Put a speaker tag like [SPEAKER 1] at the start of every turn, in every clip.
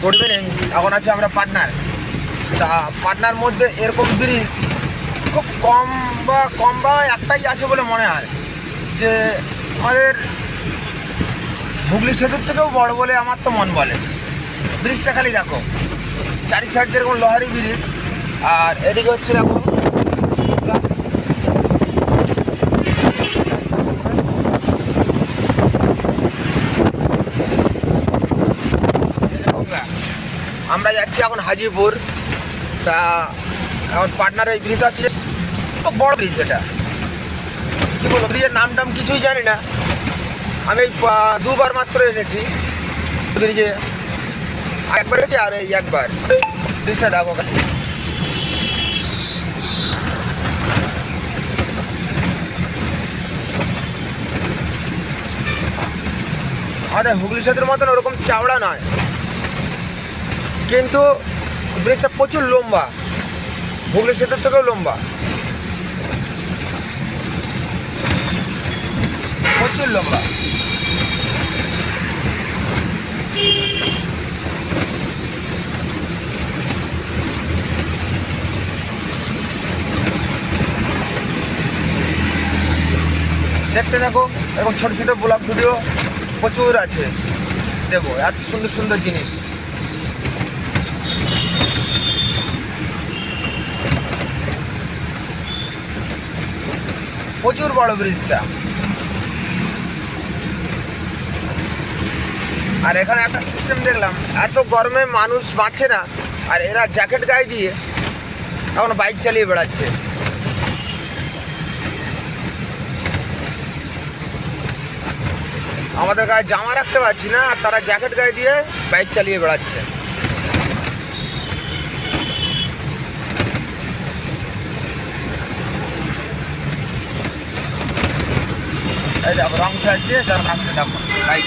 [SPEAKER 1] Good evening. এখন আছি আমরা পাটনার। তা পাটনার মধ্যে এরকম ব্রিজ খুব কম বা একটাই আছে বলে মনে হয়, যে আমাদের হুগলি সেতুর থেকেও বড় বলে আমার তো মন বলে। ব্রিজটা খালি দেখো, চারি সাইড দিয়ে এরকম লোহারি ব্রিজ, আর এদিকে হচ্ছে দেখো আমরা যাচ্ছি এখন হাজিপুর। তা এখন পাটনার এই ব্রিজ আছে, খুব বড় ব্রিজ। এটা কী বলবো, ব্রিজের নাম টাম কিছুই জানি না। আমি এই দুবার মাত্র এনেছি ব্রিজে, একবার এনেছি আর এই একবার। ব্রিজটা দেখো, আমাদের হুগলি সেতুর মতন ওরকম চাওড়া নয়, কিন্তু ব্রিজটা প্রচুর লম্বা, হুগলি সেতুর থেকেও লম্বা, প্রচুর লম্বা। দেখতে থাকো, এরকম ছোটো ছোটো ব্লগ ভিডিও প্রচুর আছে, দেবো এত সুন্দর সুন্দর জিনিস। প্রচুর বড় ব্রিজটা। আর এখানে একটা সিস্টেম দেখলাম, এত গরমে মানুষ বাঁচছে না, আর এরা জ্যাকেট গায়ে দিয়ে এখন বাইক চালিয়ে বেড়াচ্ছে। আমাদের গায়ে জামা রাখতে পারছি না, আর তারা জ্যাকেট গায়ে দিয়ে বাইক চালিয়ে বেড়াচ্ছে। এই দেখো রং সাইড দিয়ে যারা আসছে, দেখো বাইক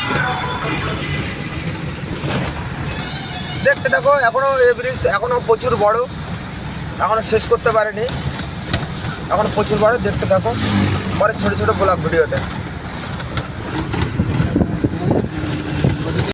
[SPEAKER 1] দেখতে দেখো। এখনও এই ব্রিজ এখনও প্রচুর বড়, এখনও শেষ করতে পারেনি, এখনও প্রচুর বড়। দেখতে থাকো পরে ছোটো ছোটো ব্লগ ভিডিওতে।